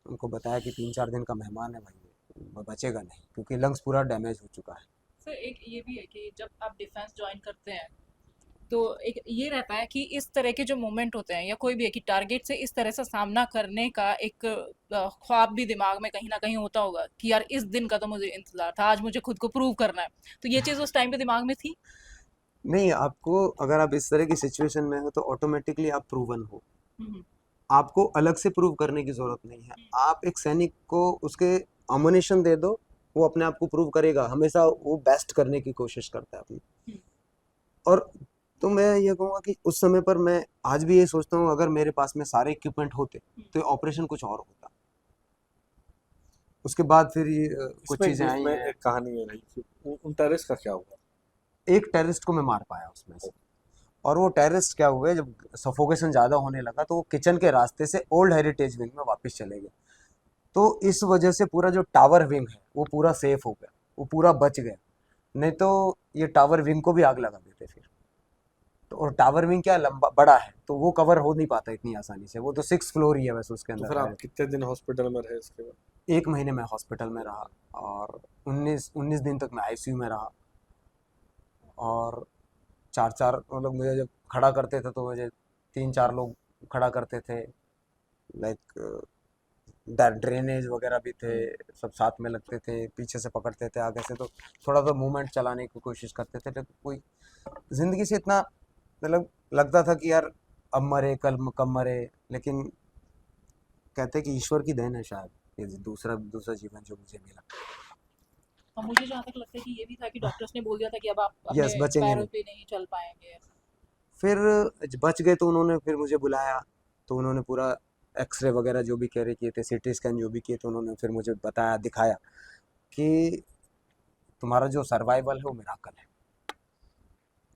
उनको बताया कि 3-4 दिन का मेहमान है भाई, वो बचेगा नहीं, क्योंकि लंग्स पूरा डैमेज हो चुका है। सर एक ये भी है कि जब आप डिफेंस ज्वाइन करते हैं तो एक ये रहता है कि इस तरह के जो मोमेंट होते हैं या कोई भी है कि टारगेट से इस तरह से सामना करने का एक ख्वाब भी दिमाग में कहीं ना कहीं होता होगा कि यार इस दिन का तो मुझे इंतजार था, आज मुझे खुद को प्रूव करना है। तो ये चीज़ उस टाइम पे दिमाग में थी। नहीं, आपको अगर आप इस तरह की सिचुएशन में हो तो ऑटोमेटिकली आप प्रूवन हो, हम्म, आपको अलग से प्रूव करने की जरूरत नहीं है। आप एक सैनिक को उसके अम्युनिशन दे दो, वो अपने आप को प्रूव करेगा, हमेशा वो बेस्ट करने की कोशिश करता है अपनी। हम्म, और तो मैं ये कहूँगा कि उस समय पर मैं आज भी ये सोचता हूँ, अगर मेरे पास में सारे इक्विपमेंट होते तो ये ऑपरेशन कुछ और होता। उसके बाद फिर ये कुछ इसमें चीज़ें आई इसमें हैं। एक कहानी ये रही कि उन टेररिस्ट का क्या हुआ? एक टेररिस्ट को मैं मार पाया उसमें से, और वो टेररिस्ट क्या हुए, जब सफोकेशन ज़्यादा होने लगा तो वो किचन के रास्ते से ओल्ड हेरिटेज विंग में वापस चले गए। तो इस वजह से पूरा जो टावर विंग है वो पूरा सेफ हो गया, वो पूरा बच गया। नहीं तो ये टावर विंग को भी आग लगा देते फिर। तो और टावर विंग क्या लंबा बड़ा है, तो वो कवर हो नहीं पाता इतनी आसानी से, वो तो 6 फ्लोर ही है वैसे उसके तो अंदर फिर आप है। कितने दिन हॉस्पिटल में रहे इसके बाद? 1 महीने में हॉस्पिटल में रहा, और 19 दिन तक मैं आईसीयू में रहा। और 4-4 मतलब मुझे जब खड़ा करते थे तो मुझे 3-4 लोग खड़ा करते थे, लाइक ड्रेनेज वगैरह भी थे, सब साथ में लगते थे, पीछे से पकड़ते थे, आगे से, तो थोड़ा सा मूवमेंट चलाने की कोशिश करते थे, लेकिन कोई जिंदगी से इतना, मतलब लगता था कि यार अब मरे कल कब मरे। लेकिन कहते हैं कि ईश्वर की देन है शायद, ये दूसरा दूसरा जीवन जो मुझे मिला। और मुझे जहाँ तक लगता है कि ये भी था कि डॉक्टर्स ने बोल दिया था कि अब आप अपने यस, बचेंगे पैरों नहीं। पे नहीं चल पाएंगे। फिर बच गए तो उन्होंने फिर मुझे बुलाया, तो उन्होंने पूरा एक्सरे वगैरह जो भी कैरी किए थे, सीटी स्कैन जो भी किए थे, उन्होंने फिर मुझे बताया, दिखाया कि तुम्हारा जो सर्वाइवल है वो मिराकल है।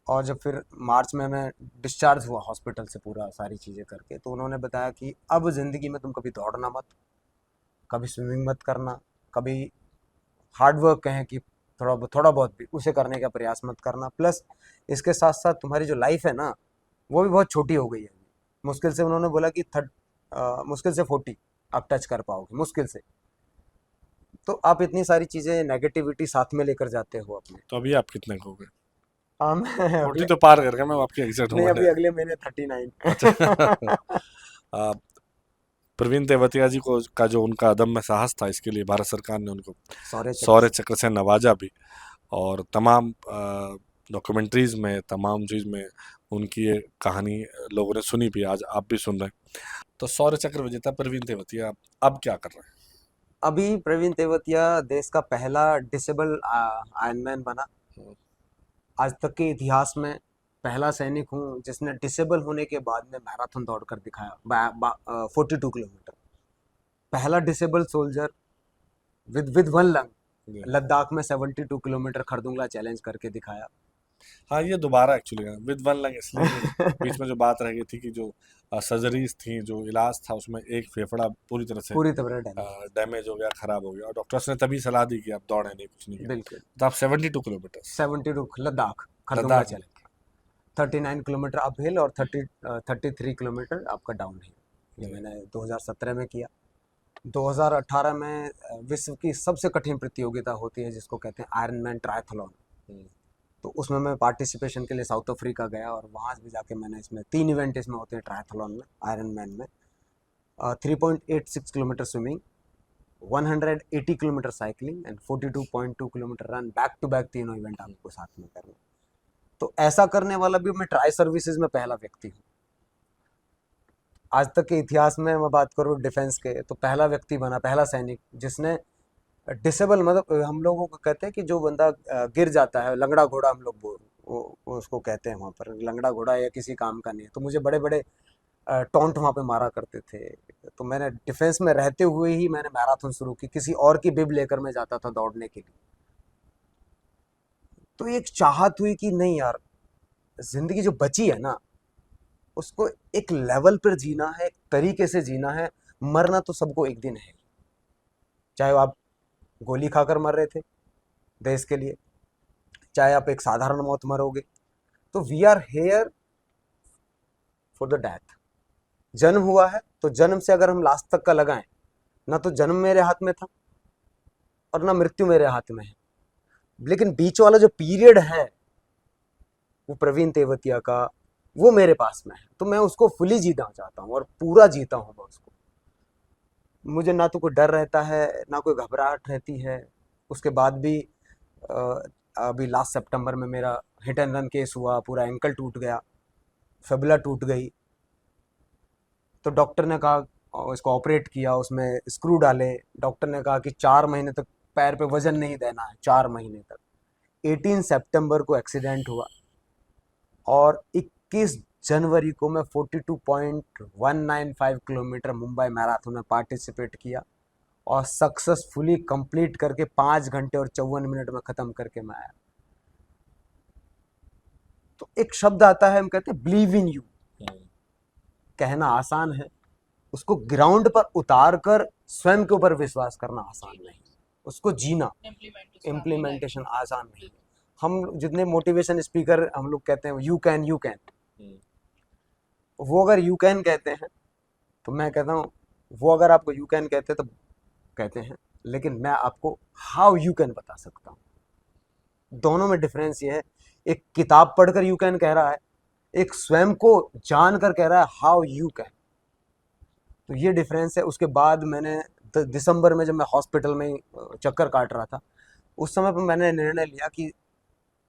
और जब फिर मार्च में मैं डिस्चार्ज हुआ हॉस्पिटल से पूरा सारी चीज़ें करके, तो उन्होंने बताया कि अब ज़िंदगी में तुम कभी दौड़ना मत, कभी स्विमिंग मत करना, कभी हार्ड वर्क कहें कि थोड़ा बहुत भी उसे करने का प्रयास मत करना। प्लस इसके साथ साथ तुम्हारी जो लाइफ है ना, वो भी बहुत छोटी हो गई है। मुश्किल से उन्होंने बोला कि मुश्किल से 40 आप टच कर पाओगे, मुश्किल से। तो आप इतनी सारी चीज़ें नेगेटिविटी साथ में लेकर जाते हो अपने। तो अभी आप कितने को हो गए? हाँ, मैं 40 अगले, तो पार कर गया, मैं आपकी एग्जैक्ट नहीं उम्र अभी है। अगले महीने 39। अच्छा। आ, प्रवीण तेवतिया जी को का जो उनका अदम्य साहस था, इसके लिए भारत सरकार ने उनको सौर्य शौर्य चक्र। चक्र से नवाजा भी। और तमाम डॉक्यूमेंट्रीज में, तमाम चीज़ में उनकी ये कहानी लोगों ने सुनी भी, आज आप भी सुन रहे हैं। तो शौर्य चक्र विजेता प्रवीण तेवतिया अब क्या कर रहे हैं? अभी प्रवीण तेवतिया देश का पहला डिसेबल आयरनमैन बना। हम्म, आज तक के इतिहास में पहला सैनिक हूँ जिसने डिसेबल होने के बाद में मैराथन दौड़ कर दिखाया 42 किलोमीटर। पहला disabled soldier with one lung जी। लद्दाख में 72 किलोमीटर खरदुंगला चैलेंज करके दिखाया। हाँ, ये दोबारा एक्चुअली विद वन लंग इसलिए बीच में जो बात रह गई थी कि जो सर्जरीज थी, जो इलाज था, उसमें एक फेफड़ा पूरी तरह से पूरी तरह डैमेज। डैमेज हो गया, खराब हो गया, और डॉक्टर्स ने तभी सलाह दी कि आप दौड़े नहीं, कुछ नहीं किया। बिल्कुल तो आप 72 किलोमीटर 72 लद्दाख खरदुंगला लद्दाख में। चैलेंज, 39 किलोमीटर अप हिल और 33 किलोमीटर आपका डाउन हिल। ये जी। मैंने 2017 में किया। 2018 में विश्व की सबसे कठिन प्रतियोगिता होती है जिसको कहते हैं आयरनमैन ट्रायथलॉन। हम्म, तो उसमें मैं पार्टिसिपेशन के लिए साउथ अफ्रीका गया और वहाँ भी जाके मैंने इसमें 3 इवेंट इसमें होते हैं ट्रायथलॉन में, आयरनमैन में। 3.86 kilometre swimming, 180 kilometre cycling and 42.2 kilometre run, back to back तीनों इवेंट आपको साथ में करना। तो ऐसा करने वाला भी मैं ट्राई सर्विसेज में पहला व्यक्ति हूँ। आज तक के इतिहास में मैं बात करूँ डिफेंस के, तो पहला व्यक्ति बना, पहला सैनिक जिसने डिसेबल, मतलब हम लोगों को कहते हैं कि जो बंदा गिर जाता है, लंगड़ा घोड़ा हम लोग वो उसको कहते हैं वहाँ पर, लंगड़ा घोड़ा या किसी काम का नहीं है। तो मुझे बड़े बड़े टॉन्ट वहाँ पे मारा करते थे। तो मैंने डिफेंस में रहते हुए ही मैंने मैराथन शुरू की, किसी और की बिब लेकर मैं जाता था दौड़ने के लिए। तो एक चाहत हुई कि नहीं यार, जिंदगी जो बची है ना उसको एक लेवल पर जीना है, एक तरीके से जीना है। मरना तो सबको एक दिन है, चाहे आप गोली खाकर मर रहे थे देश के लिए, चाहे आप एक साधारण मौत मरोगे। तो we are here for the death. जन्म हुआ है तो जन्म से अगर हम लास्ट तक का लगाएं, ना तो जन्म मेरे हाथ में था और ना मृत्यु मेरे हाथ में है, लेकिन बीच वाला जो पीरियड है वो प्रवीण तेवतिया का, वो मेरे पास में है। तो मैं उसको फुली जीना चाहता हूँ और पूरा जीता हूँ मैं उसको। मुझे ना तो कोई डर रहता है ना कोई घबराहट रहती है। उसके बाद भी अ, अभी लास्ट सितंबर में मेरा हिट एंड रन केस हुआ, पूरा एंकल टूट गया, फिबुला टूट गई। तो डॉक्टर ने कहा, इसको ऑपरेट किया, उसमें स्क्रू डाले। डॉक्टर ने कहा कि 4 महीने तक पैर पे वजन नहीं देना है, 4 महीने तक। 18 सितंबर को एक्सीडेंट हुआ और 21 जनवरी को मैं 42.195 किलोमीटर मुंबई मैराथन में पार्टिसिपेट किया और सक्सेसफुली कंप्लीट करके 5 घंटे और 54 मिनट में ख़त्म करके मैं आया। तो एक शब्द आता है, हम कहते हैं बिलीव इन यू। कहना आसान है, उसको ग्राउंड पर उतार कर स्वयं के ऊपर विश्वास करना आसान नहीं, उसको जीना, इम्प्लीमेंटेशन आसान नहीं। हम जितने मोटिवेशन स्पीकर हम लोग कहते हैं यू कैन, वो अगर यू कैन कहते हैं तो मैं कहता हूँ वो अगर आपको यू कैन कहते हैं तो कहते हैं, लेकिन मैं आपको हाउ यू कैन बता सकता हूँ। दोनों में डिफरेंस ये है, एक किताब पढ़कर यू कैन कह रहा है, एक स्वयं को जानकर कह रहा है हाउ यू कैन। तो ये डिफरेंस है। उसके बाद मैंने दिसंबर में जब मैं हॉस्पिटल में चक्कर काट रहा था, उस समय पर मैंने निर्णय लिया कि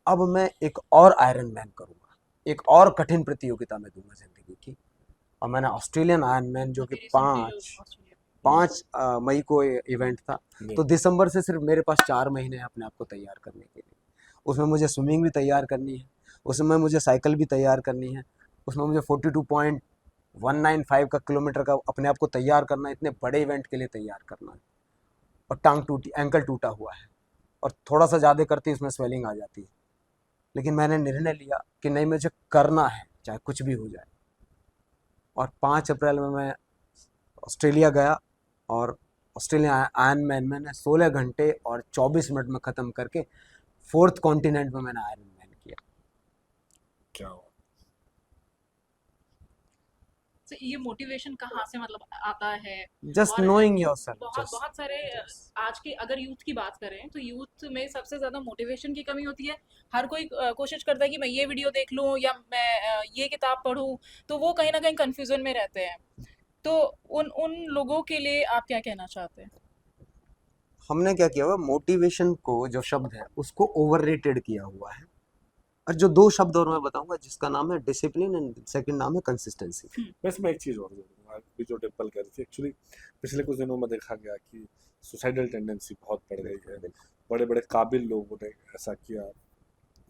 अब मैं एक और आयरन मैन करूँगा, एक और कठिन प्रतियोगिता में दूंगा जिंदगी की। और मैंने ऑस्ट्रेलियन आयरन मैन जो कि 5 मई को इवेंट था, तो दिसंबर से सिर्फ मेरे पास 4 महीने हैं अपने आप को तैयार करने के लिए। उसमें मुझे स्विमिंग भी तैयार करनी है, उसमें मुझे साइकिल भी तैयार करनी है, उसमें मुझे 42.195 का किलोमीटर का अपने आप को तैयार करना है, इतने बड़े इवेंट के लिए तैयार करना है। और टांग टूटी, एंकल टूटा हुआ है और थोड़ा सा ज़्यादा करती है उसमें स्वेलिंग आ जाती है। लेकिन मैंने निर्णय लिया कि नहीं, मुझे करना है चाहे कुछ भी हो जाए। और 5 अप्रैल में मैं ऑस्ट्रेलिया गया और ऑस्ट्रेलिया आयरन मैन मैंने 16 घंटे और 24 मिनट में ख़त्म करके 4th कॉन्टिनेंट में मैंने आयरन मैन किया। क्या हुआ? तो ये मोटिवेशन कहाँ से मतलब आता है? जस्ट और नोइंग योरसेल्फ। बहुत सारे आज की अगर यूथ की बात करें तो यूथ में सबसे ज्यादा मोटिवेशन की कमी होती है। हर कोई कोशिश करता है कि मैं ये वीडियो देख लूं या मैं ये किताब पढूं, तो वो कहीं ना कहीं कंफ्यूजन में रहते हैं। तो उन उन लोगों के लिए आप क्या कहना चाहते हैं? हमने क्या किया हुआ, मोटिवेशन को जो शब्द है उसको ओवररेटेड किया हुआ है। और जो 2 शब्द और मैं बताऊंगा, जिसका नाम है डिसिप्लिन एंड सेकंड नाम है कंसिस्टेंसी। वैसे मैं एक चीज और जोड़ूंगा, अभी जो डिम्पल कह रही थी, एक्चुअली पिछले कुछ दिनों में देखा गया कि सुसाइडल टेंडेंसी बहुत बढ़ गई है। बड़े बड़े काबिल लोगों ने ऐसा किया,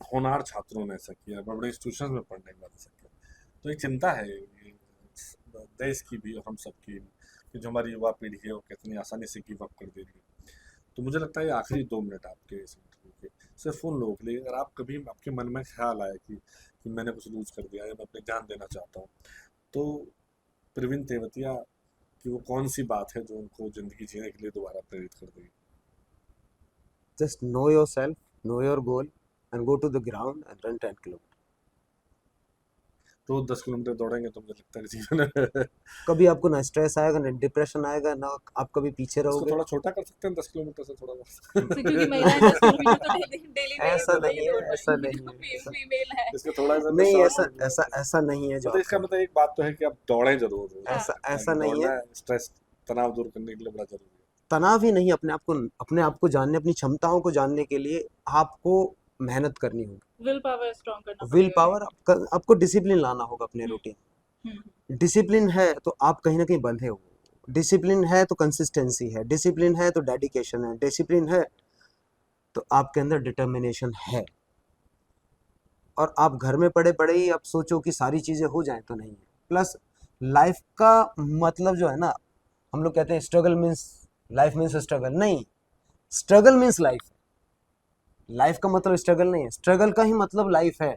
होनहार छात्रों ने ऐसा किया, बड़े बड़े इंस्टीट्यूशन में पढ़ने के बाद ऐसा किया। तो एक चिंता है ये देश की भी और हम सब की, कि जो हमारी युवा पीढ़ी है वो कितनी आसानी से गिव अप कर दे रही है। तो मुझे लगता है ये आखिरी 2 मिनट आपके इस इंटरव्यू के सिर्फ उन लोगों के लिए, अगर आप कभी आपके मन में ख्याल आए कि मैंने कुछ लूज कर दिया या मैं अपनी जान देना चाहता हूँ, तो प्रवीण तेवतिया की वो कौन सी बात है जो उनको जिंदगी जीने के लिए दोबारा प्रेरित कर देगी? Just know yourself, know your goal, and go to the ground and run 10 kilometers. रोज 10 किलोमीटर दौड़ेंगे तो मुझे लगता है जीवन कभी आपको ना स्ट्रेस आएगा, ना डिप्रेशन आएगा, ना आप कभी पीछे इसको रहोगे। थोड़ा छोटा कर सकते हैं 10 किलोमीटर से थोड़ा क्योंकि महिलाएं 10 किलोमीटर तो डेली डेली ऐसा नहीं नहीं है, दौड़ ऐसा पाएंगी, नहीं है, जो ऐसा फीमेल है। इसके थोड़ा सा नहीं, short ऐसा हो ऐसा जाएगा। ऐसा नहीं है जो मतलब आप इसका कह मतलब एक बात तो है कि आप दौड़ें जरूर रोज, हाँ। ऐसा ताकि नहीं है। दौड़ना स्ट्रेस तनाव दूर करने के लिए बड़ा जरूरी है। तनाव ही नहीं, अपने आप को जानने, अपनी क्षमताओं को जानने के लिए आपको मेहनत करनी होगी। विल पावर स्ट्रॉन्ग करना विल पड़ेगा। पावर, आपको डिसिप्लिन लाना होगा अपने रूटीन। डिसिप्लिन है तो आप कहीं ना कहीं बंधे हो, डिसिप्लिन है तो कंसिस्टेंसी है, डिसिप्लिन है तो डेडिकेशन है, डिसिप्लिन है तो आपके अंदर डिटर्मिनेशन है। और आप घर में पड़े पड़े ही आप सोचो कि सारी चीज़ें हो जाएं, तो नहीं है। प्लस लाइफ का मतलब जो है ना, हम लोग कहते हैं struggle means life means struggle, नहीं, स्ट्रगल मीन्स लाइफ। लाइफ का मतलब स्ट्रगल नहीं है, स्ट्रगल का ही मतलब लाइफ है।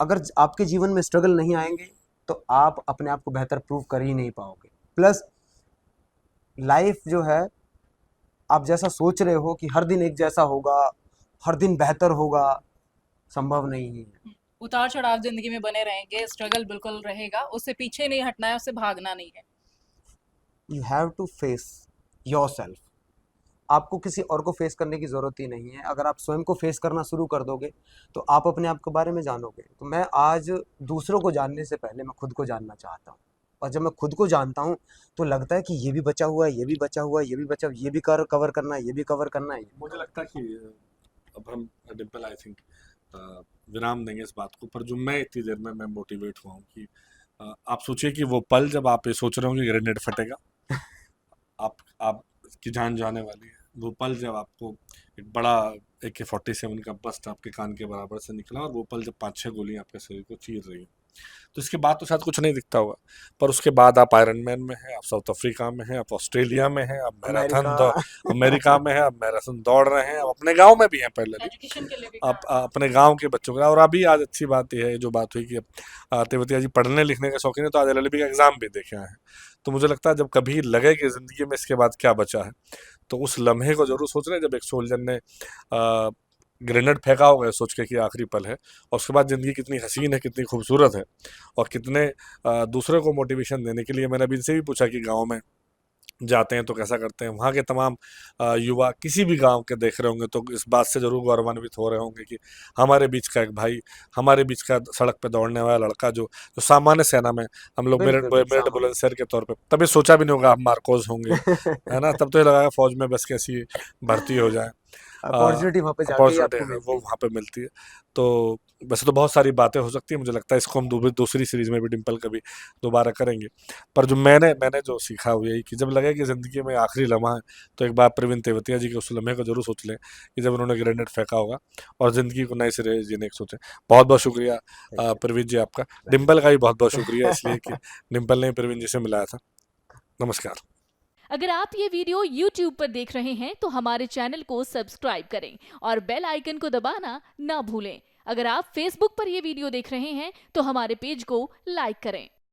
अगर आपके जीवन में स्ट्रगल नहीं आएंगे तो आप अपने आप को बेहतर प्रूव कर ही नहीं पाओगे। प्लस लाइफ जो है, आप जैसा सोच रहे हो कि हर दिन एक जैसा होगा, हर दिन बेहतर होगा, संभव नहीं है। उतार चढ़ाव जिंदगी में बने रहेंगे, स्ट्रगल बिल्कुल रहेगा, उससे पीछे नहीं हटना है, उससे भागना नहीं है। You have to face yourself. आपको किसी और को फेस करने की ज़रूरत ही नहीं है। अगर आप स्वयं को फेस करना शुरू कर दोगे तो आप अपने आप के बारे में जानोगे। तो मैं आज दूसरों को जानने से पहले मैं खुद को जानना चाहता हूँ, और जब मैं खुद को जानता हूँ तो लगता है कि ये भी बचा हुआ है, ये भी बचा हुआ है, ये भी बचा, ये भी कवर करना है, ये भी कवर करना है। मुझे लगता है कि अब हम डिम्पल आई थिंक विराम देंगे इस बात को, पर जो मैं इतनी देर में मैं मोटिवेट हुआ हूँ कि आप सोचिए कि वो पल जब आप ये सोच रहे हो कि ग्रेनेड फटेगा, आप की जान जाने वाली है, वो पल जब आपको एक बड़ा AK-47 का बस्ट आपके कान के बराबर से निकला, और वो पल जब 5-6 गोलियां आपके शरीर को चीर रही हैं, तो इसके बाद तो शायद कुछ नहीं दिखता होगा, पर उसके बाद आप आयरन मैन में हैं, आप साउथ अफ्रीका में हैं, आप ऑस्ट्रेलिया में हैं, आप मैराथन अमेरिका अमेरिका में हैं, आप मैराथन दौड़ रहे हैं, आप अपने गांव में भी हैं पहले भी, एजुकेशन के लिए भी आप अपने गांव के बच्चों का। और अभी आज अच्छी बात यह है जो बात हुई कि तेवतिया जी पढ़ने लिखने के शौकीन है, तो आज LLB का एग्जाम भी देखे आए हैं। तो मुझे लगता है जब कभी लगे कि जिंदगी में इसके बाद क्या बचा है, तो उस लम्हे को जरूर सोच रहे हैं जब एक सोल्जर ने ग्रेनेड फेंका होगा सोच के कि आखिरी पल है, और उसके बाद ज़िंदगी कितनी हसीन है, कितनी खूबसूरत है, और कितने दूसरे को मोटिवेशन देने के लिए। मैंने अभी इनसे भी पूछा कि गांव में जाते हैं तो कैसा करते हैं, वहाँ के तमाम युवा किसी भी गांव के देख रहे होंगे तो इस बात से ज़रूर गौरवान्वित हो रहे होंगे कि हमारे बीच का एक भाई, हमारे बीच का सड़क पे दौड़ने वाला लड़का जो सामान्य सेना में हम लोग मेरिट बिल्कुल मेरिट सामान्य। बुलंदशहर के तौर पे तभी सोचा भी नहीं होगा हम मार्कोस होंगे, है ना, तब तो ये लगा फौज में बस कैसी भर्ती हो जाए, अपॉर्चुनिटी वहाँ पे जाके ही अपॉर्चुनिटी आपको वो मिलती है। वहाँ पे मिलती है। तो वैसे तो बहुत सारी बातें हो सकती है, मुझे लगता है इसको हम दूसरी सीरीज में भी डिम्पल कभी दोबारा करेंगे, पर जो मैंने जो सीखा वो यही कि जब लगे कि ज़िंदगी में आखिरी लम्हा है, तो एक बार प्रवीण तेवतिया जी के उस लम्हे को जरूर सोच लें कि जब उन्होंने ग्रेनेड फेंका होगा, और ज़िंदगी को नए सिरे जीने की सोचें। बहुत बहुत शुक्रिया प्रवीण जी आपका। डिम्पल का भी बहुत बहुत शुक्रिया, इसलिए कि डिम्पल ने प्रवीण जी से मिलाया था। नमस्कार। अगर आप ये वीडियो YouTube पर देख रहे हैं तो हमारे चैनल को सब्सक्राइब करें और बेल आइकन को दबाना ना भूलें। अगर आप Facebook पर ये वीडियो देख रहे हैं तो हमारे पेज को लाइक करें।